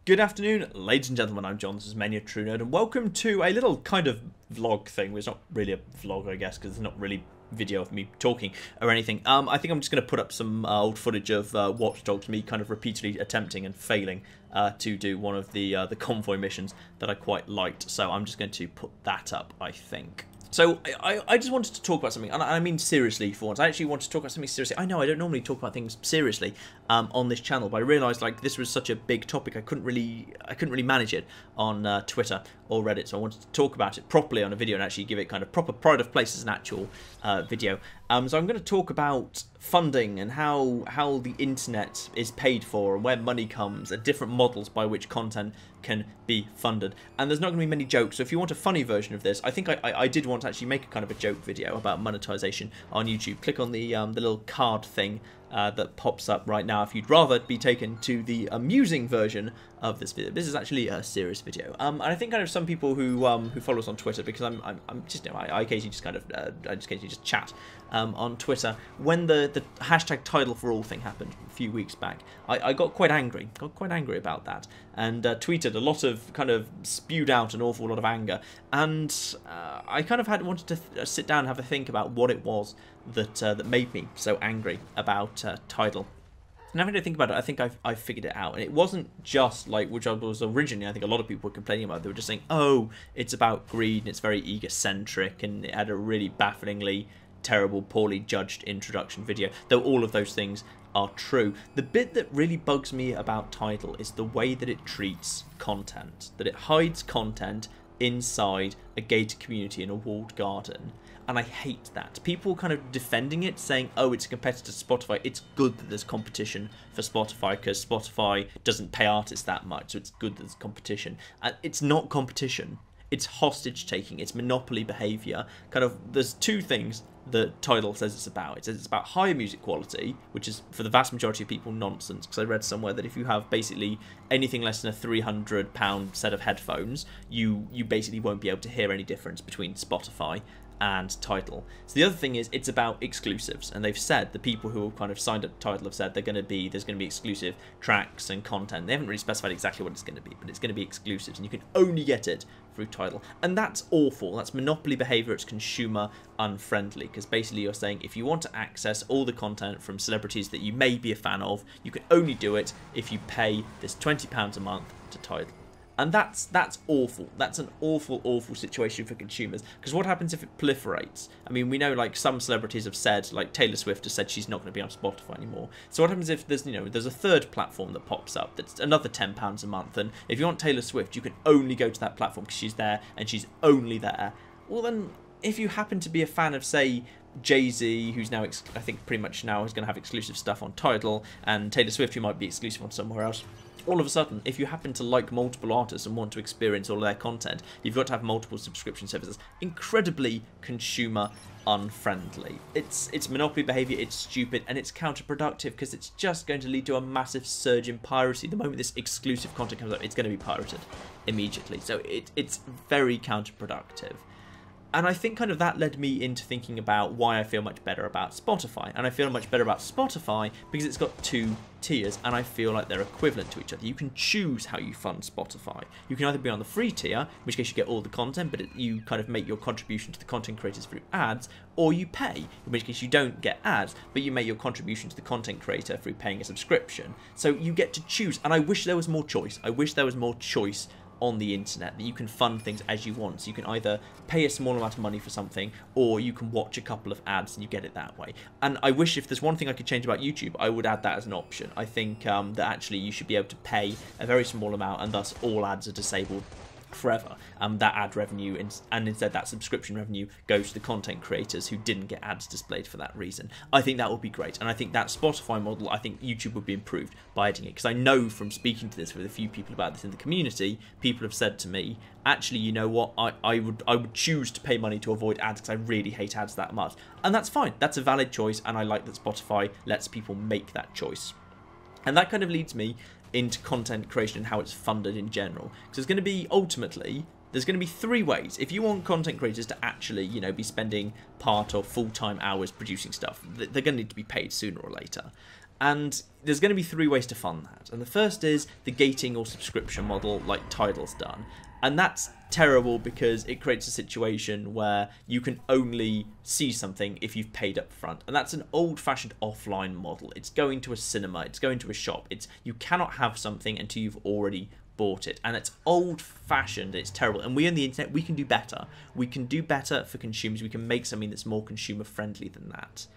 Good afternoon, ladies and gentlemen. I'm John, this is Mania True Nerd, and welcome to a little kind of vlog thing. It's not really a vlog, I guess, because it's not really video of me talking or anything. I think I'm just going to put up some old footage of Watch Dogs, me kind of repeatedly attempting and failing to do one of the convoy missions that I quite liked. So I'm just going to put that up, I think. So I just wanted to talk about something, and I mean seriously for once. I actually want to talk about something seriously. I know I don't normally talk about things seriously on this channel, but I realised like this was such a big topic. I couldn't really manage it on Twitter or Reddit, so I wanted to talk about it properly on a video and actually give it kind of proper pride of place as an actual video. So I'm going to talk about funding and how the internet is paid for and where money comes and different models by which content can be funded. And there's not going to be many jokes, so if you want a funny version of this, I think I did want to actually make a kind of a joke video about monetization on YouTube. Click on the little card thing that pops up right now if you'd rather be taken to the amusing version of this video. This is actually a serious video, and I think kind of some people who follow us on Twitter, because I'm just, you know, I occasionally just kind of I just occasionally just chat on Twitter. When the hashtag Tidal for all thing happened a few weeks back, I got quite angry about that, and tweeted a lot of kind of spewed out an awful lot of anger, and I kind of wanted to sit down and have a think about what it was that made me so angry about Tidal. And having to think about it, I think I figured it out. And it wasn't just like, which I was originally, I think a lot of people were complaining about. They were just saying, oh, it's about greed and it's very egocentric and it had a really bafflingly terrible, poorly judged introduction video. Though all of those things are true. The bit that really bugs me about Tidal is the way that it treats content. That it hides content inside a gated community in a walled garden. And I hate that. People kind of defending it, saying, oh, it's a competitor to Spotify. It's good that there's competition for Spotify because Spotify doesn't pay artists that much, so it's good that there's competition. And it's not competition. It's hostage taking. It's monopoly behaviour. Kind of, there's two things that Tidal says it's about. It says it's about higher music quality, which is for the vast majority of people nonsense, because I read somewhere that if you have basically anything less than a £300 set of headphones, you basically won't be able to hear any difference between Spotify and Tidal. So the other thing is it's about exclusives, and they've said, the people who have kind of signed up to Tidal have said there's going to be exclusive tracks and content. They haven't really specified exactly what it's going to be, but it's going to be exclusives, and you can only get it through Tidal. And that's awful. That's monopoly behaviour. It's consumer unfriendly, because basically you're saying if you want to access all the content from celebrities that you may be a fan of, you can only do it if you pay this £20 a month to Tidal. And that's awful. That's an awful situation for consumers. Because what happens if it proliferates? I mean, we know like some celebrities have said, like Taylor Swift has said she's not going to be on Spotify anymore. So what happens if there's, you know, there's a third platform that pops up that's another £10 a month, and if you want Taylor Swift, you can only go to that platform because she's there and she's only there. Well then, if you happen to be a fan of, say, Jay-Z, who's now, I think pretty much now is going to have exclusive stuff on Tidal, and Taylor Swift, who might be exclusive on somewhere else, all of a sudden, if you happen to like multiple artists and want to experience all of their content, you've got to have multiple subscription services. Incredibly consumer unfriendly. It's monopoly behaviour, it's stupid, and it's counterproductive, because it's just going to lead to a massive surge in piracy. The moment this exclusive content comes up, it's going to be pirated immediately. So it's very counterproductive. And I think kind of that led me into thinking about why I feel much better about Spotify. And I feel much better about Spotify because it's got two tiers, and I feel like they're equivalent to each other. You can choose how you fund Spotify. You can either be on the free tier, in which case you get all the content, but you kind of make your contribution to the content creators through ads, or you pay, in which case you don't get ads, but you make your contribution to the content creator through paying a subscription. So you get to choose, and I wish there was more choice. I wish there was more choice on the internet, that you can fund things as you want. So you can either pay a small amount of money for something, or you can watch a couple of ads and you get it that way. And I wish, if there's one thing I could change about YouTube, I would add that as an option. I think that actually you should be able to pay a very small amount, and thus all ads are disabled forever. That ad revenue, and instead that subscription revenue goes to the content creators who didn't get ads displayed for that reason. I think that would be great, and I think that Spotify model, I think YouTube would be improved by adding it, because I know from speaking to this with a few people about this in the community, people have said to me, actually, you know what, I would choose to pay money to avoid ads because I really hate ads that much. And that's fine. That's a valid choice, and I like that Spotify lets people make that choice. And that kind of leads me into content creation and how it's funded in general. Because there's going to be, ultimately, there's going to be three ways. If you want content creators to actually, you know, be spending part or full-time hours producing stuff, they're going to need to be paid sooner or later. And there's going to be 3 ways to fund that. And the first is the gating or subscription model like Tidal's done. And that's terrible because it creates a situation where you can only see something if you've paid up front. And that's an old-fashioned offline model. It's going to a cinema, it's going to a shop. You cannot have something until you've already bought it. And it's old-fashioned, it's terrible. And we on the internet, we can do better. We can do better for consumers. We can make something that's more consumer-friendly than that.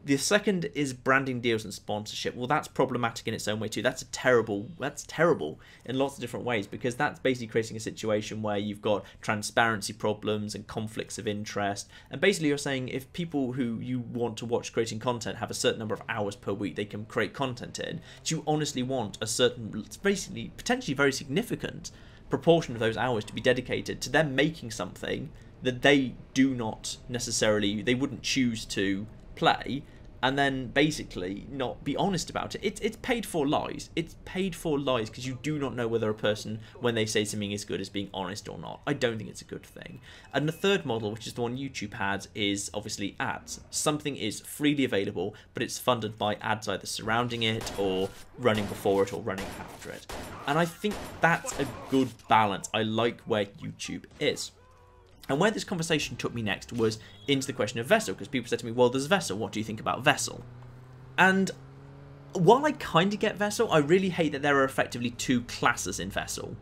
The second is branding deals and sponsorship. Well, that's problematic in its own way too. That's terrible in lots of different ways, because that's basically creating a situation where you've got transparency problems and conflicts of interest. And basically you're saying if people who you want to watch creating content have a certain number of hours per week they can create content in, do you honestly want a certain, basically potentially very significant proportion of those hours to be dedicated to them making something that they do not necessarily, they wouldn't choose to play, and then basically not be honest about it? It's paid for lies. It's paid for lies because you do not know whether a person, when they say something is good, is being honest or not. I don't think it's a good thing. And the third model, which is the one YouTube has, is obviously ads. Something is freely available, but it's funded by ads either surrounding it or running before it or running after it. And I think that's a good balance. I like where YouTube is. And where this conversation took me next was into the question of Vessel, because people said to me, well, there's Vessel, what do you think about Vessel? And while I kind of get Vessel, I really hate that there are effectively 2 classes in Vessel.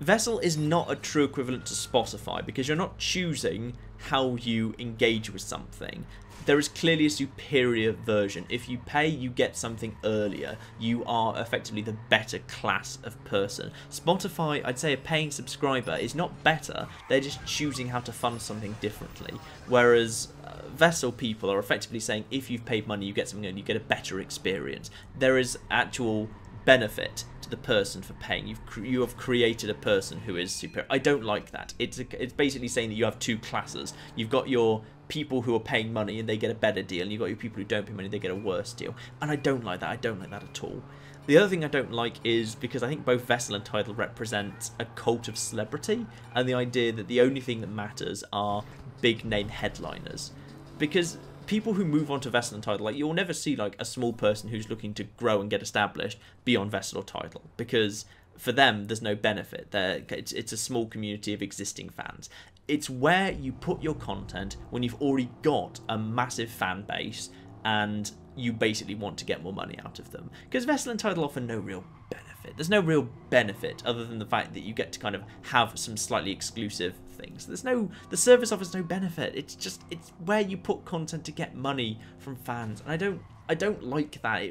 Vessel is not a true equivalent to Spotify, because you're not choosing how you engage with something. There is clearly a superior version. If you pay, you get something earlier. You are effectively the better class of person. Spotify, I'd say a paying subscriber is not better. They're just choosing how to fund something differently. Whereas Vessel people are effectively saying if you've paid money, you get something and you get a better experience. There is actual benefit to the person for paying. You have created a person who is superior. I don't like that. It's basically saying that you have 2 classes. You've got your people who are paying money and they get a better deal, and you've got your people who don't pay money, they get a worse deal. And I don't like that. I don't like that at all. The other thing I don't like is because I think both Vessel and Tidal represent a cult of celebrity, and the idea that the only thing that matters are big name headliners. Because people who move on to Vessel and Tidal, like, you'll never see like a small person who's looking to grow and get established be on Vessel or Tidal, because for them there's no benefit. It's a small community of existing fans. It's where you put your content when you've already got a massive fan base and you basically want to get more money out of them. Because Vessel and Tidal offer no real benefit. There's no real benefit other than the fact that you get to kind of have some slightly exclusive things. The service offers no benefit. It's where you put content to get money from fans. And I don't like that.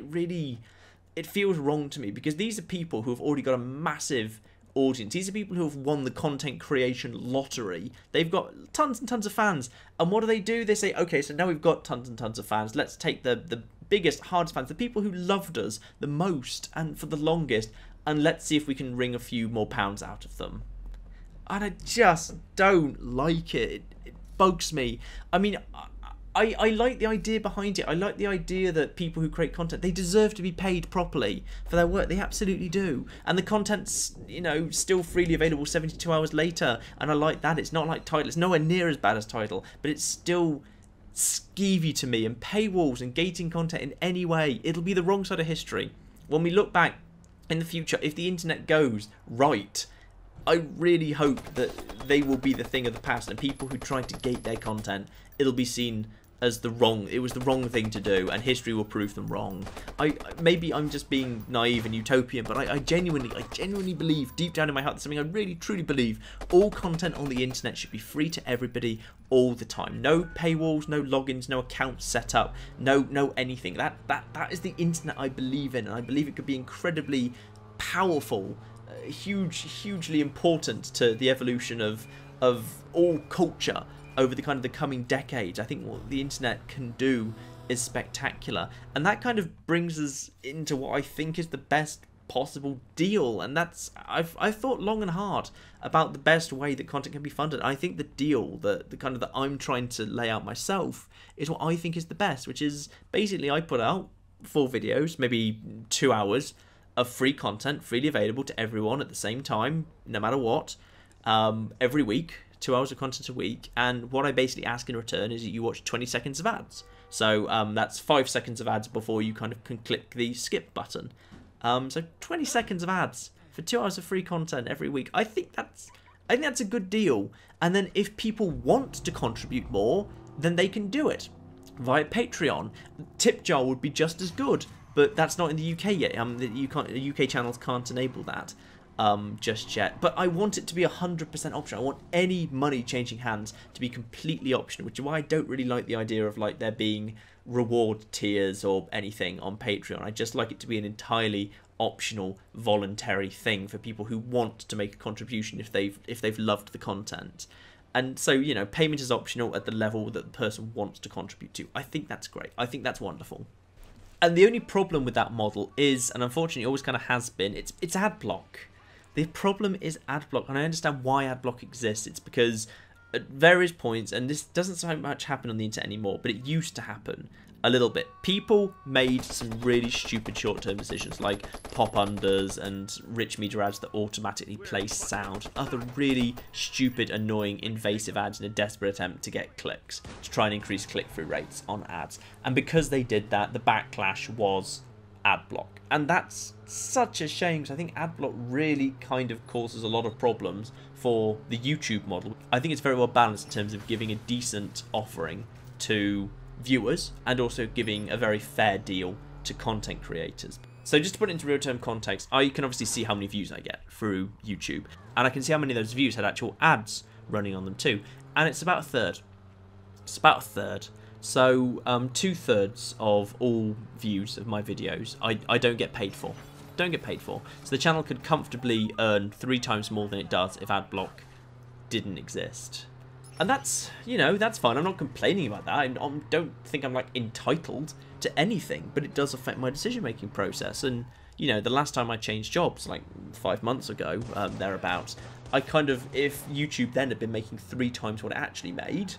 It feels wrong to me, because these are people who have already got a massive audience. These are people who have won the content creation lottery. They've got tons and tons of fans. And what do? They say, okay, so now we've got tons and tons of fans. Let's take the biggest, hardest fans, the people who loved us the most and for the longest, and let's see if we can wring a few more pounds out of them. And I just don't like it. It bugs me. I mean, I like the idea behind it. I like the idea that people who create content, they deserve to be paid properly for their work. They absolutely do. And the content's, still freely available 72 hours later. And I like that. It's not like Tidal. It's nowhere near as bad as Tidal, but it's still skeevy to me. And paywalls and gating content in any way, it'll be the wrong side of history. When we look back in the future, if the internet goes right, I really hope that they will be the thing of the past, and people who try to gate their content, it'll be seen as it was the wrong thing to do, and history will prove them wrong. Maybe I'm just being naive and utopian, but I genuinely believe deep down in my heart, that's something I really truly believe. All content on the internet should be free to everybody all the time. No paywalls, no logins, no accounts set up, no anything. That is the internet I believe in, and I believe it could be incredibly powerful, hugely important to the evolution of all culture over the coming decades. I think what the internet can do is spectacular, and that kind of brings us into what I think is the best possible deal. And that's I've thought long and hard about the best way that content can be funded. I think the deal that I'm trying to lay out myself is what I think is the best, which is basically I put out 4 videos, maybe 2 hours of free content, freely available to everyone at the same time, no matter what, every week. 2 hours of content a week, and what I basically ask in return is that you watch 20 seconds of ads. So that's 5 seconds of ads before you kind of can click the skip button. So 20 seconds of ads for 2 hours of free content every week. I think that's a good deal. And then if people want to contribute more, then they can do it via Patreon. Tip jar would be just as good, but that's not in the UK yet. The UK channels can't enable that just yet. But I want it to be 100% optional. I want any money changing hands to be completely optional, which is why I don't really like the idea of like there being reward tiers or anything on Patreon. I just like it to be an entirely optional, voluntary thing for people who want to make a contribution if they've loved the content. And so, you know, payment is optional at the level that the person wants to contribute to. I think that's great. I think that's wonderful. And the only problem with that model is, and unfortunately always kind of has been, it's ad block. The problem is ad block, and I understand why ad block exists. It's because at various points, and this doesn't so much happen on the internet anymore, but it used to happen a little bit. People made some really stupid short-term decisions, like pop-unders and rich media ads that automatically play sound. Other really stupid, annoying, invasive ads in a desperate attempt to get clicks, to try and increase click-through rates on ads. And because they did that, the backlash was ad block. And that's such a shame, because I think ad block really kind of causes a lot of problems for the YouTube model. I think it's very well balanced in terms of giving a decent offering to viewers and also giving a very fair deal to content creators. So just to put it into real-term context, I can obviously see how many views I get through YouTube, and I can see how many of those views had actual ads running on them too, and it's about a third. It's about a third. So 2/3 of all views of my videos I don't get paid for. Don't get paid for. So the channel could comfortably earn 3 times more than it does if ad block didn't exist. And that's, you know, that's fine. I'm not complaining about that. I don't think I'm like entitled to anything, but it does affect my decision-making process. And, you know, the last time I changed jobs, like 5 months ago, thereabouts, I kind of, if YouTube then had been making 3 times what it actually made,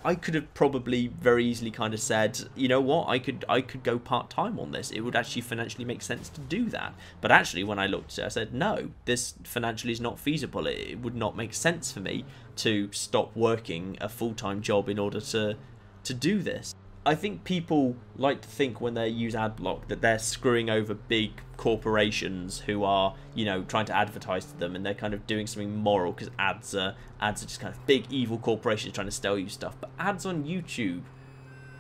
I could have probably very easily kind of said, you know what, I could go part-time on this. It would actually financially make sense to do that. But actually, when I looked at it, I said, no, this financially is not feasible. It would not make sense for me to stop working a full-time job in order to do this. I think people like to think when they use ad block that they're screwing over big corporations who are, you know, trying to advertise to them, and they're kind of doing something moral because ads are just kind of big evil corporations trying to sell you stuff. But ads on YouTube,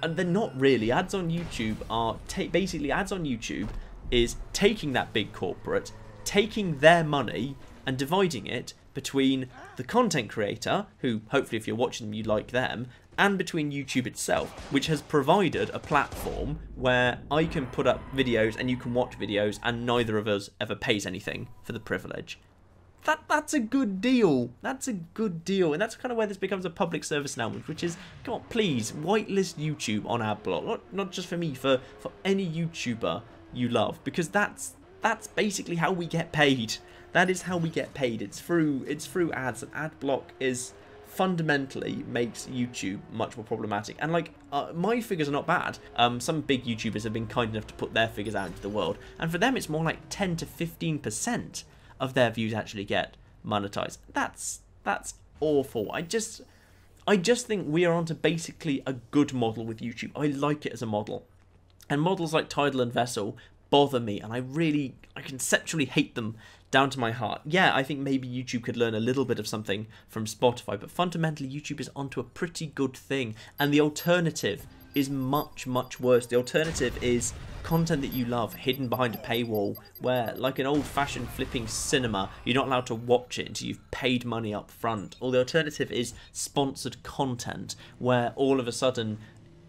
and they're not really. Ads on YouTube are basically ads on YouTube is taking that big corporate, taking their money and dividing it between the content creator, who hopefully if you're watching them you like them, and between YouTube itself, which has provided a platform where I can put up videos and you can watch videos and neither of us ever pays anything for the privilege. That's a good deal. That's a good deal. And that's kind of where this becomes a public service announcement, which is, come on, please, whitelist YouTube on adblock. Not just for me, for any YouTuber you love, because that's basically how we get paid. That is how we get paid. It's through ads, and adblock is fundamentally makes YouTube much more problematic. And like my figures are not bad. Some big YouTubers have been kind enough to put their figures out into the world, and for them it's more like 10 to 15% of their views actually get monetized. That's awful. I just think we are onto basically a good model with YouTube. I like it as a model, and models like Tidal and Vessel bother me, and I conceptually hate them down to my heart. Yeah, I think maybe YouTube could learn a little bit of something from Spotify, but fundamentally YouTube is onto a pretty good thing, and the alternative is much, much worse. The alternative is content that you love hidden behind a paywall, where, like an old-fashioned flipping cinema, you're not allowed to watch it until you've paid money up front. Or the alternative is sponsored content, where all of a sudden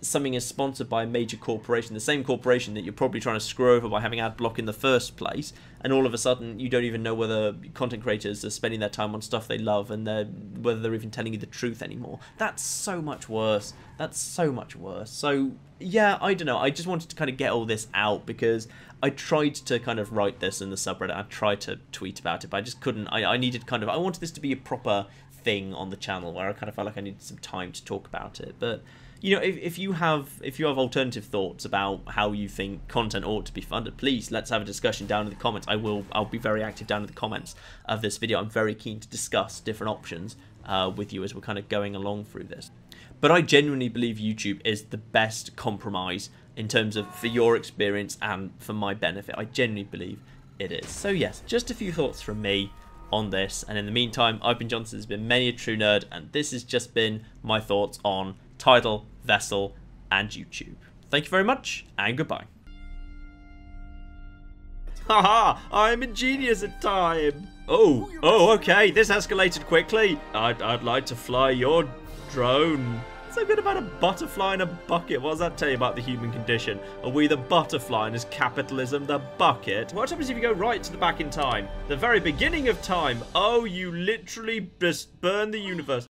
something is sponsored by a major corporation, the same corporation that you're probably trying to screw over by having ad block in the first place, and all of a sudden you don't even know whether content creators are spending their time on stuff they love and whether they're even telling you the truth anymore. That's so much worse. That's so much worse. So yeah, I don't know. I just wanted to kind of get all this out because I tried to kind of write this in the subreddit. I tried to tweet about it, but I just couldn't. I needed kind of, I wanted this to be a proper thing on the channel where I kind of felt like I needed some time to talk about it. But you know, if you have alternative thoughts about how you think content ought to be funded, please let's have a discussion down in the comments. I'll be very active down in the comments of this video. I'm very keen to discuss different options with you as we're kind of going along through this. But I genuinely believe YouTube is the best compromise in terms of for your experience and for my benefit. I genuinely believe it is. So yes, just a few thoughts from me on this. And in the meantime, I've been Johnson. This has been Many a True Nerd, and this has just been my thoughts on Tidal, Vessel, and YouTube. Thank you very much, and goodbye. Haha, I'm a genius at time. Oh, okay, this escalated quickly. I'd like to fly your drone. So good about a butterfly in a bucket. What does that tell you about the human condition? Are we the butterfly and is capitalism the bucket? What happens if you go right to the back in time? The very beginning of time. Oh, you literally just burn the universe.